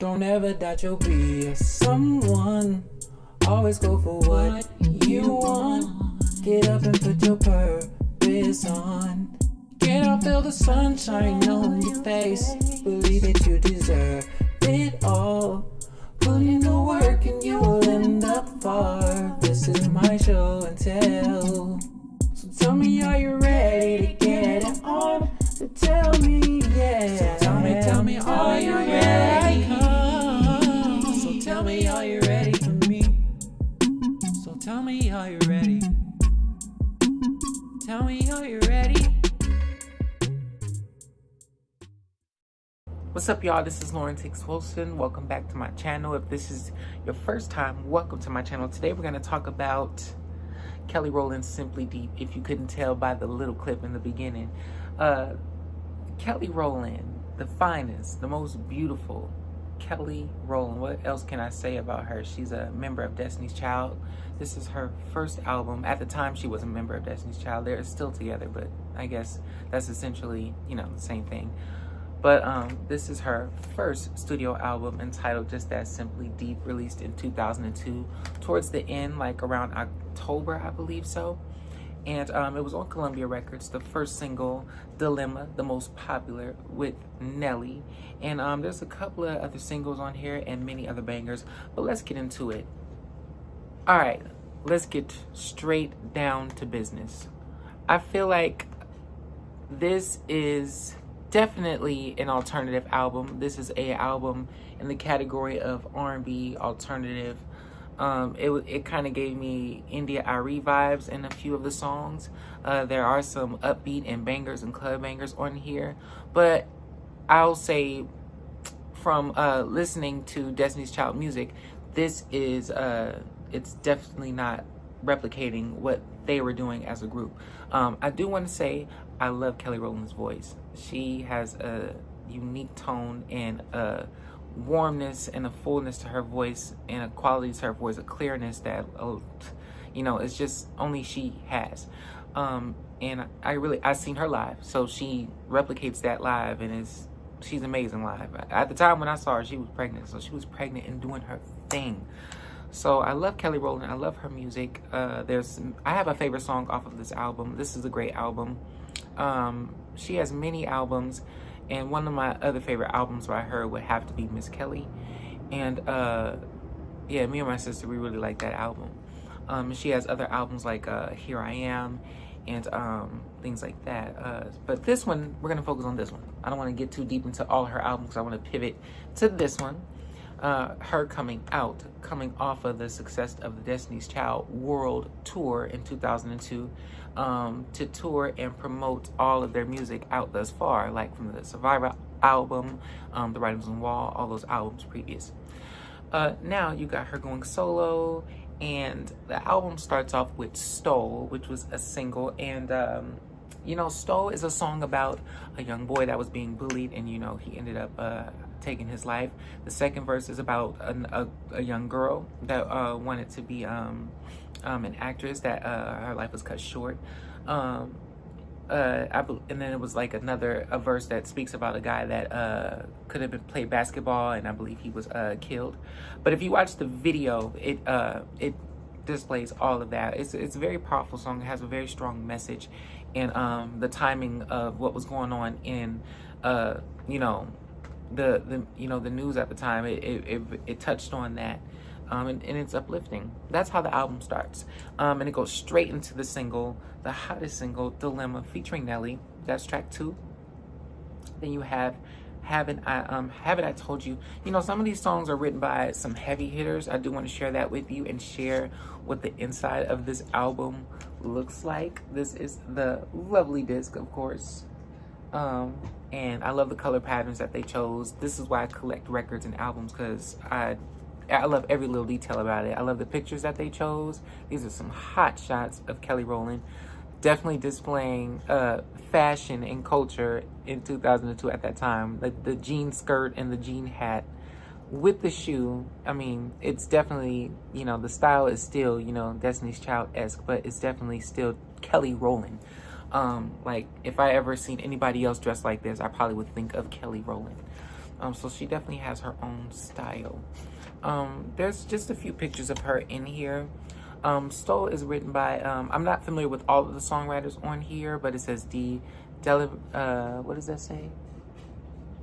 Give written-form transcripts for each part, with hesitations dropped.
Don't ever doubt you'll be someone. Always go for what you want. Get up and put your purpose on. Get up, feel the sunshine on your face. Believe that you deserve it all. Put in the work and you will end up far. This is my show and tell. So tell me, are you ready to get it on? So tell me, yeah. So tell me, are you ready? So tell me, are you ready for me? So tell me, are you ready? Tell me, are you ready? What's up, y'all? This is Rowland-Simply. Welcome back to my channel. If this is your first time, welcome to my channel. Today we're going to talk about Kelly Rowland's Simply Deep, if you couldn't tell by the little clip in the beginning. Kelly Rowland, the finest, the most beautiful Kelly Rowland. What else can I say about her? She's a member of Destiny's Child. This is her first album. At the time, she was a member of Destiny's Child. They're still together, but I guess that's essentially, the same thing. But this is her first studio album entitled just that, Simply Deep, released in 2002, towards the end, like around October, I believe so. And it was on Columbia Records, the first single, Dilemma, the most popular, with Nelly. And there's a couple of other singles on here and many other bangers, but let's get into it. All right, let's get straight down to business. I feel like this is definitely an alternative album. This is a album in the category of R&B alternative. It kind of gave me India Arie vibes in a few of the songs. There are some upbeat and bangers and club bangers on here, but I'll say from listening to Destiny's Child music, this is it's definitely not replicating what they were doing as a group. I do want to say I love Kelly Rowland's voice. She has a unique tone and a warmness and a fullness to her voice and a quality to her voice, a clearness that, it's just only she has. And I've seen her live, so she replicates that live, and she's amazing live. At the time when I saw her, she was pregnant, so she was pregnant and doing her thing. So I love Kelly Rowland. I love her music. I have a favorite song off of this album. This is a great album. She has many albums, and one of my other favorite albums by her would have to be Miss Kelly. And yeah, me and my sister, we really like that album. She has other albums like Here I Am and things like that. But this one, we're gonna focus on this one. I don't want to get too deep into all her albums. I want to pivot to this one. Her coming off of the success of the Destiny's Child World Tour in 2002, to tour and promote all of their music out thus far, like from the Survivor album, The Writings on the Wall, all those albums previous. Now you got her going solo, and the album starts off with Stole, which was a single, and Stole is a song about a young boy that was being bullied, and he ended up taking his life. The second verse is about a young girl that wanted to be an actress, that her life was cut short. And then it was like a verse that speaks about a guy that could have played basketball, and I believe he was killed. But if you watch the video, it displays all of that. It's a very powerful song. It has a very strong message, and the timing of what was going on in the news at the time, it touched on that, and it's uplifting. That's how the album starts, and it goes straight into the single, the hottest single, Dilemma, featuring Nelly. That's track 2. Then you have Haven't I Told You. Some of these songs are written by some heavy hitters. I do want to share that with you and share what the inside of this album looks like. This is the lovely disc, of course. And I love the color patterns that they chose. This is why I collect records and albums, because I love every little detail about it. I love the pictures that they chose. These are some hot shots of Kelly Rowland, definitely displaying fashion and culture in 2002 at that time. Like the jean skirt and the jean hat with the shoe. I mean, it's definitely, the style is still, Destiny's Child-esque, but it's definitely still Kelly Rowland. Like if I ever seen anybody else dressed like this, I probably would think of Kelly Rowland. So she definitely has her own style. There's just a few pictures of her in here. Stoll is written by, I'm not familiar with all of the songwriters on here, but it says what does that say?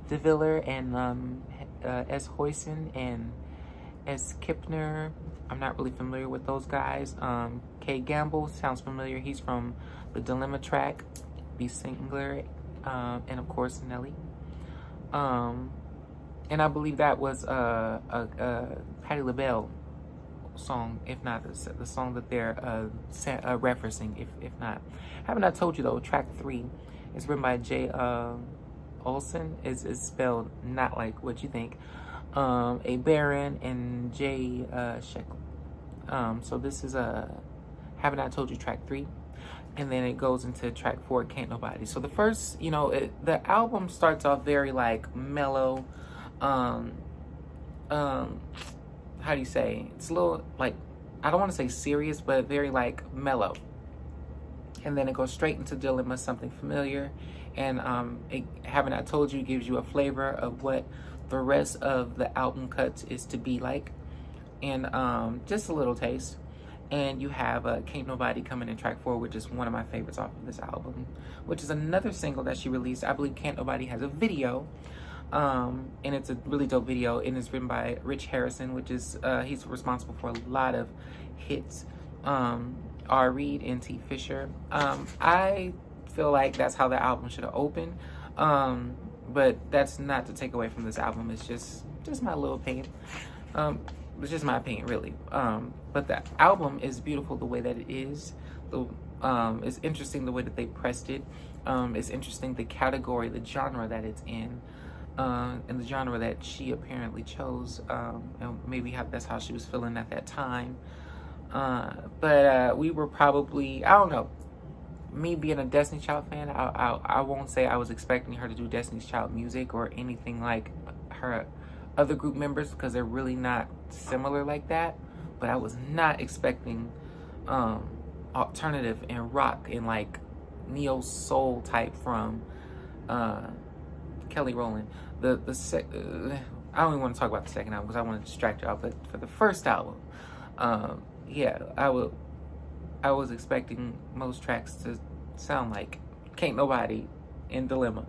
De Viller and S. Hoyson and S. Kipner. I'm not really familiar with those guys. K. Gamble sounds familiar. He's from the Dilemma track, B. Singler, and of course Nelly. And I believe that was a Patti LaBelle song, if not the song that they're referencing, if not. Haven't I told you though, track 3 is written by J. Olson. Is spelled not like what you think. A Baron and J. Shekel. So this is Haven't I Told You, track 3. And then it goes into track 4, Can't Nobody. So the first, the album starts off very like mellow. How do you say? It's a little like, I don't want to say serious, but very like mellow. And then it goes straight into Dilemma, Something Familiar. And Haven't I Told You gives you a flavor of what the rest of the album cuts is to be like. And just a little taste. And you have Can't Nobody coming in track 4, which is one of my favorites off of this album, which is another single that she released. I believe Can't Nobody has a video, and it's a really dope video, and it's written by Rich Harrison, which is, he's responsible for a lot of hits, R. Reed and T. Fisher. I feel like that's how the album should have opened, but that's not to take away from this album. It's just my little opinion. It's just my opinion, really. But the album is beautiful the way that it is. It's interesting the way that they pressed it. It's interesting the category, the genre that it's in, and the genre that she apparently chose. And maybe that's how she was feeling at that time. But we were probably, I don't know, me being a Destiny's Child fan, I won't say I was expecting her to do Destiny's Child music or anything like her other group members, because they're really not similar like that. But I was not expecting alternative and rock and like neo soul type from Kelly Rowland. I don't even want to talk about the second album because I want to distract y'all. But for the first album, yeah, I was expecting most tracks to sound like Can't Nobody and Dilemma.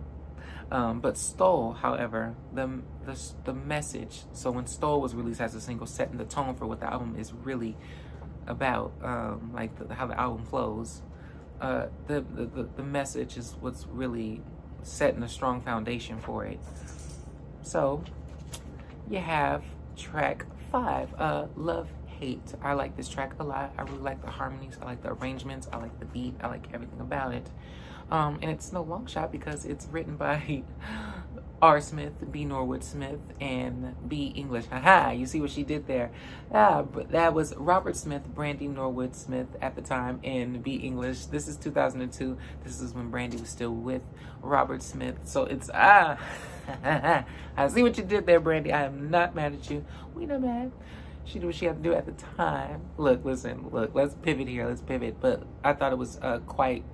But Stoll, however, the message, so when Stoll was released as a single, setting the tone for what the album is really about, like how the album flows, the message is what's really setting a strong foundation for it. So you have track 5, Love Hate. I like this track a lot. I really like the harmonies, I like the arrangements, I like the beat, I like everything about it. And it's no long shot because it's written by R. Smith, B. Norwood Smith, and B. English. Haha, you see what she did there. But that was Robert Smith, Brandy Norwood Smith at the time, and B. English. This is 2002. This is when Brandy was still with Robert Smith. So it's, I see what you did there, Brandy. I am not mad at you. We not mad. She did what she had to do at the time. Look, listen, let's pivot here. Let's pivot. But I thought it was quite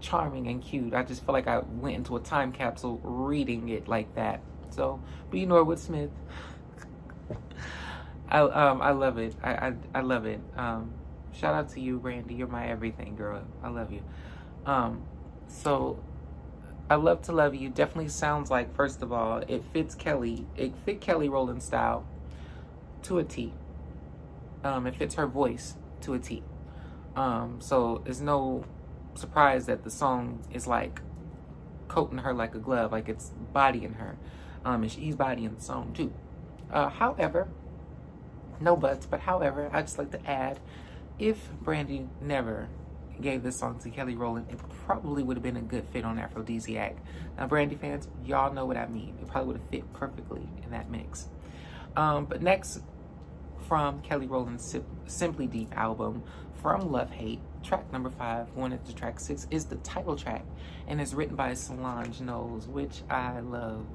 charming and cute. I just felt like I went into a time capsule reading it like that. So, B. Norwood Smith, I love it. I love it. Shout out to you, Brandy. You're my everything, girl. I love you. So I Love to Love You definitely sounds like, first of all, it fit Kelly Rowland style to a T. It fits her voice to a T. So there's no surprise that the song is like coating her like a glove, like it's bodying her, and he's bodying the song too. However, no buts, but however, I just like to add, if Brandy never gave this song to Kelly Rowland, it probably would have been a good fit on Aphrodisiac. Now, Brandy fans, y'all know what I mean. It probably would have fit perfectly in that mix. But next, from Kelly Rowland's Simply Deep album, From Love Hate, track number 5, going into track 6, is the title track, and it's written by Solange Knowles, which I love.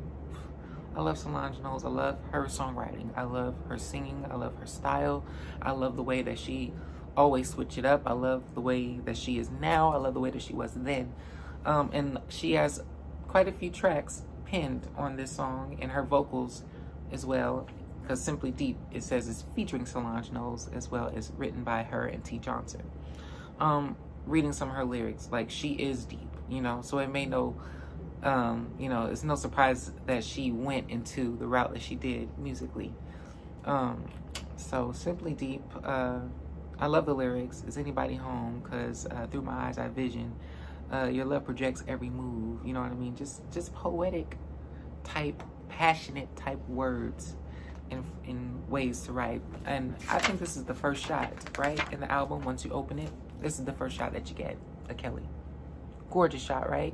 I love Solange Knowles. I love her songwriting. I love her singing. I love her style. I love the way that she always switch it up. I love the way that she is now. I love the way that she was then. And she has quite a few tracks, penned on this song, and her vocals as well, because Simply Deep, it says it's featuring Solange Knowles, as well as written by her and T. Johnson. Reading some of her lyrics, like, she is deep, you know, so it made no, you know, it's no surprise that she went into the route that she did musically. So Simply Deep, I love the lyrics. Is anybody home? Because through my eyes I vision. Your love projects every move. You know what I mean? Just poetic type, passionate type words in ways to write. And I think this is the first shot, right? In the album, once you open it, this is the first shot that you get of Kelly. Gorgeous shot, right?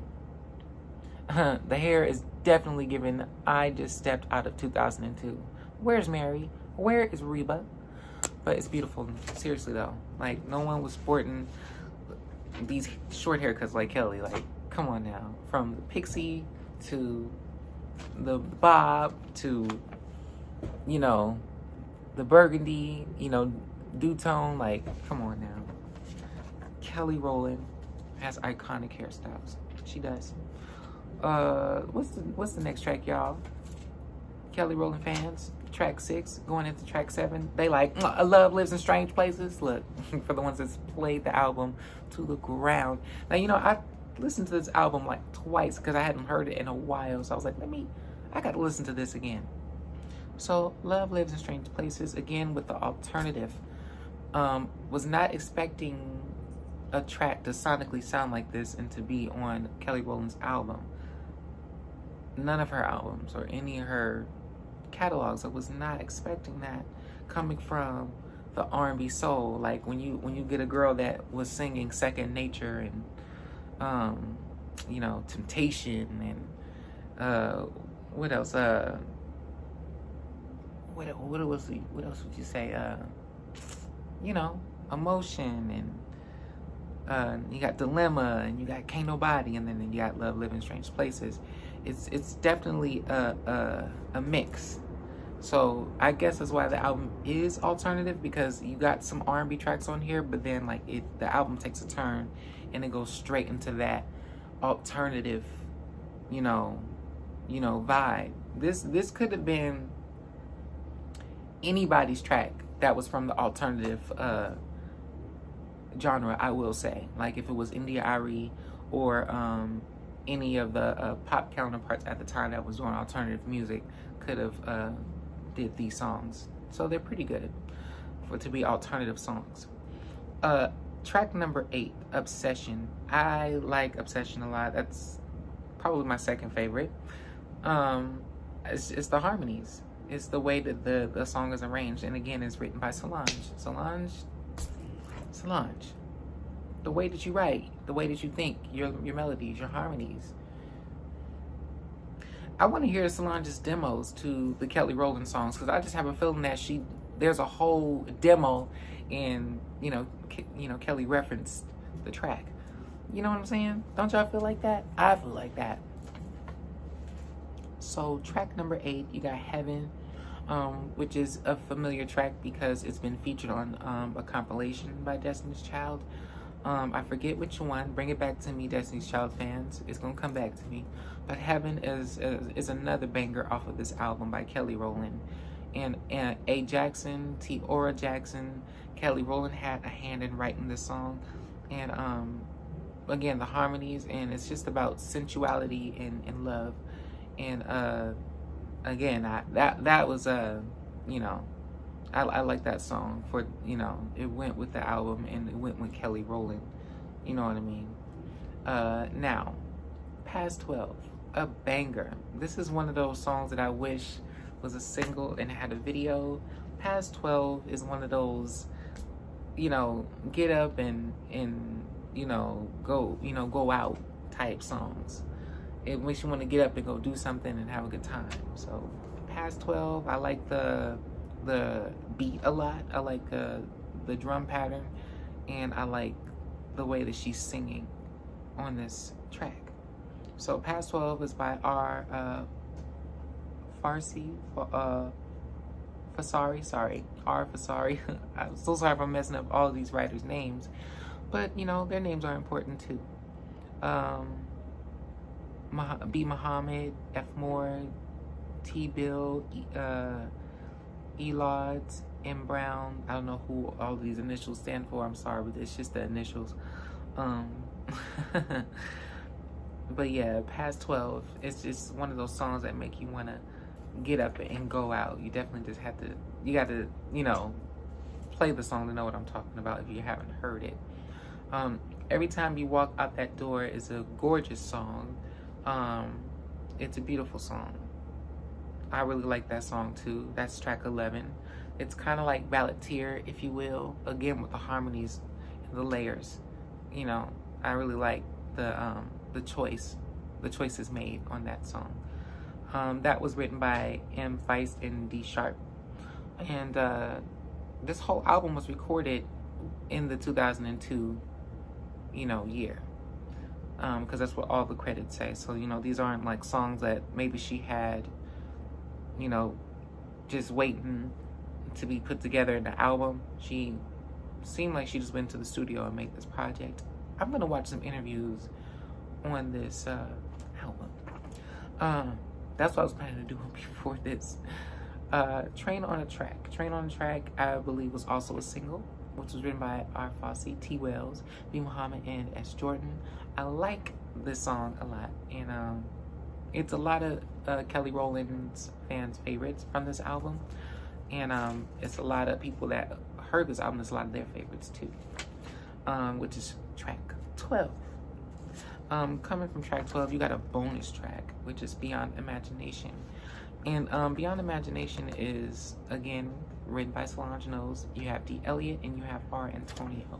The hair is definitely given, I just stepped out of 2002. Where's Mary? Where is Reba? But it's beautiful. Seriously though, like, no one was sporting these short haircuts like Kelly. Like, come on now. From the pixie to the bob to, you know, the burgundy, you know, two-tone. Like, come on now. Kelly Rowland has iconic hairstyles. She does. What's the next track, y'all? Kelly Rowland fans, track 6 going into track 7. They like, love lives in strange places. Look, for the ones that's played the album to the ground. Now, you know, I listened to this album like twice because I hadn't heard it in a while. So I was like, I got to listen to this again. So Love Lives in Strange Places, again with the alternative. Was not expecting a track to sonically sound like this and to be on Kelly Rowland's album. None of her albums or any of her catalogs, I was not expecting that coming from the R&B soul. Like, when you get a girl that was singing Second Nature and you know, Temptation and what else would you say, you know, Emotion, and you got Dilemma, and you got Can't Nobody, and then you got Love Live in Strange Places. It's definitely a mix. So I guess that's why the album is alternative, because you got some R&B tracks on here, but then like the album takes a turn and it goes straight into that alternative, you know, vibe. This could have been anybody's track that was from the alternative genre, I will say. Like, if it was India Arie or any of the pop counterparts at the time that was doing alternative music, could have did these songs. So they're pretty good to be alternative songs. Track number 8, Obsession. I like Obsession a lot. That's probably my second favorite. It's the harmonies. It's the way that the song is arranged. And again, it's written by Solange. Solange. The way that you write, the way that you think, your melodies, your harmonies. I want to hear Solange's demos to the Kelly Rowland songs, because I just have a feeling that there's a whole demo, and you know, Kelly referenced the track. You know what I'm saying? Don't y'all feel like that? I feel like that. So track number 8, you got Heaven, which is a familiar track because it's been featured on a compilation by Destiny's Child. I forget which one. Bring it back to me, Destiny's Child fans. It's gonna come back to me. But Heaven is another banger off of this album by Kelly Rowland. And A. Jackson, T-Ora Jackson, Kelly Rowland had a hand in writing this song. And again, the harmonies, and it's just about sensuality and love. And again, that was you know, I like that song for, you know, it went with the album and it went with Kelly Rowland. You know what I mean? Now, Past 12, a banger. This is one of those songs that I wish was a single and had a video. Past 12 is one of those, you know, get up and you know, go out type songs. It makes you want to get up and go do something and have a good time. So Past 12, I like the beat a lot. I like the drum pattern, and I like the way that she's singing on this track. So Past 12 is by R. Fasari. I'm so sorry if I'm messing up all of these writers' names, but you know, their names are important too. B. Muhammad, F. Moore, T. Bill, Elods, M. Brown. I don't know who all these initials stand for. I'm sorry, but it's just the initials. But yeah, Past 12. It's just one of those songs that make you want to get up and go out. You definitely just have to, you got to, you know, play the song to know what I'm talking about if you haven't heard it. Every Time You Walk Out That Door is a gorgeous song. It's a beautiful song. I really like that song too. That's track 11. It's kind of like Balladeer, if you will, again with the harmonies and the layers. You know, I really like the choices made on that song. That was written by M. Feist and D. Sharp. And this whole album was recorded in the 2002, you know, year. Because that's what all the credits say. So, you know, these aren't like songs that maybe she had, you know, just waiting to be put together in the album. She seemed like she just went to the studio and made this project. I'm going to watch some interviews on this album. That's what I was planning to do before this. Train on a Track. Train on a Track, I believe, was also a single, which was written by R. Fosse, T. Wells, B. Muhammad, and S. Jordan. I like this song a lot, and it's a lot of Kelly Rowland's fans' favorites from this album, and it's a lot of people that heard this album, it's a lot of their favorites too, which is track 12. Coming from track 12, you got a bonus track, which is Beyond Imagination. And Beyond Imagination is, again, written by Solange Knowles. You have D. Elliott and you have R. Antonio.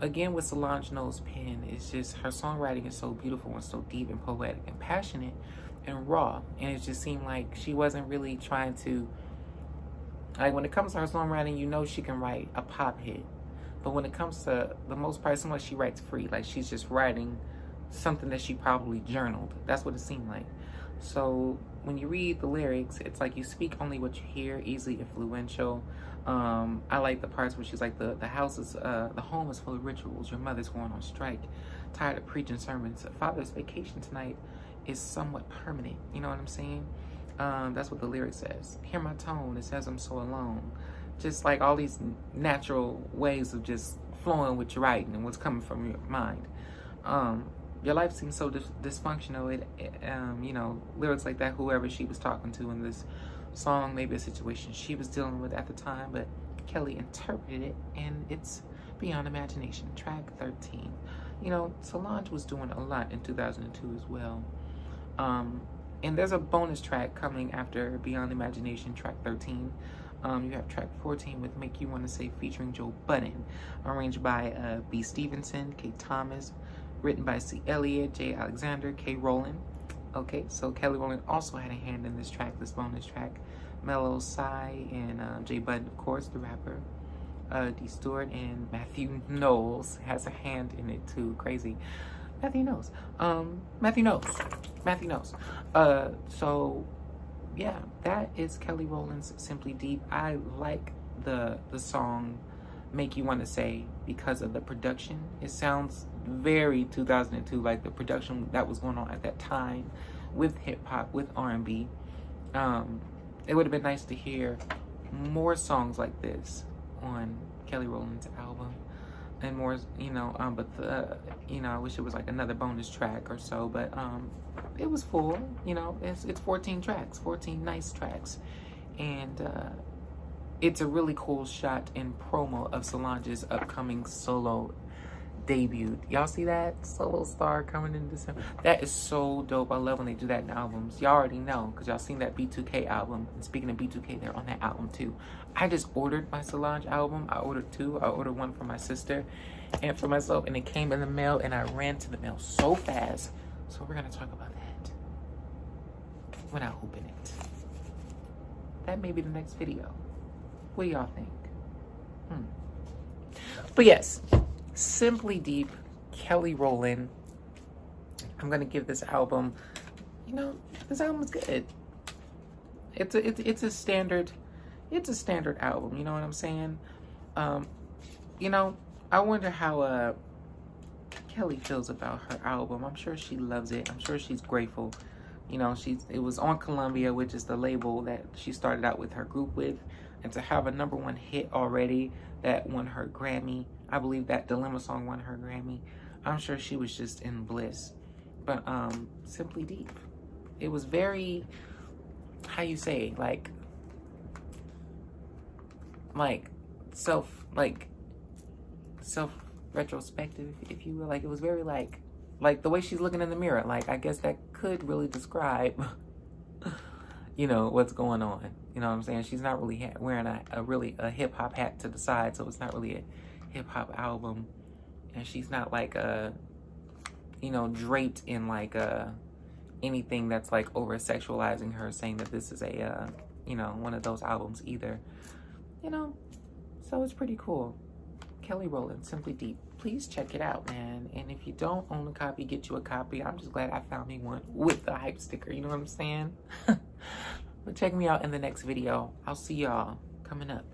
Again, with Solange Knowles' pen, it's just, her songwriting is so beautiful and so deep and poetic and passionate and raw. And it just seemed like she wasn't really trying to, like, when it comes to her songwriting, you know she can write a pop hit. But when it comes to the most part, sometimes she writes free. Like, she's just writing something that she probably journaled. That's what it seemed like. So when you read the lyrics, it's like you speak only what you hear, easily influential. I like the parts where she's like, the house is, the home is full of rituals. Your mother's going on strike. Tired of preaching sermons. Father's vacation tonight is somewhat permanent. You know what I'm saying? That's what the lyric says. Hear my tone. It says I'm so alone. Just like all these natural ways of just flowing with your writing and what's coming from your mind. Your life seems so dysfunctional. You know, lyrics like that, whoever she was talking to in this song, maybe a situation she was dealing with at the time, but Kelly interpreted it, and it's Beyond Imagination, track 13. You know, Solange was doing a lot in 2002 as well. And there's a bonus track coming after Beyond Imagination, track 13. You have track 14 with Make You Wanna Say featuring Joe Budden, arranged by B. Stevenson, K. Thomas, written by C. Elliott, J. Alexander, K. Rowland. Okay, so Kelly Rowland also had a hand in this track, this bonus track. Mellow, Psy, and J. Budden, of course, the rapper. D. Stewart and Matthew Knowles has a hand in it too. Crazy. Matthew Knowles. Matthew Knowles. So yeah, that is Kelly Rowland's Simply Deep. I like the song Make You Wanna Say because of the production. It sounds very 2002, like the production that was going on at that time with hip-hop, with R&B. It would have been nice to hear more songs like this on Kelly Rowland's album, and more, you know, but you know, I wish it was like another bonus track or so, but it was full, you know, it's 14 tracks, 14 nice tracks, and it's a really cool shot and promo of Solange's upcoming solo debut. Y'all see that? Solo star coming in December. That is so dope. I love when they do that in albums. Y'all already know, because y'all seen that B2K album. And speaking of B2K, they're on that album too. I just ordered my Solange album. I ordered two. I ordered one for my sister and for myself, and it came in the mail, and I ran to the mail so fast. So we're going to talk about that when I open it. That may be the next video. What do y'all think? But yes, Simply Deep, Kelly Rowland. I'm gonna give this album, you know, this album is good. It's a standard album, you know what I'm saying? You know, I wonder how Kelly feels about her album. I'm sure she loves it. I'm sure she's grateful. You know, it was on Columbia, which is the label that she started out with her group with, and to have a #1 hit already that won her Grammy. I believe that Dilemma song won her Grammy. I'm sure she was just in bliss. But Simply Deep, it was very, how you say, like self retrospective, if you will. Like, it was very like the way she's looking in the mirror. Like, I guess that could really describe you know, what's going on. You know what I'm saying? She's not really wearing a hip-hop hat to the side, so it's not really a hip-hop album. And she's not like you know, draped in like anything that's like over sexualizing her, saying that this is a you know, one of those albums either. You know, so it's pretty cool. Kelly Rowland, Simply Deep. Please check it out, man. And if you don't own a copy, get you a copy. I'm just glad I found me one with the hype sticker. You know what I'm saying? But check me out in the next video. I'll see y'all coming up.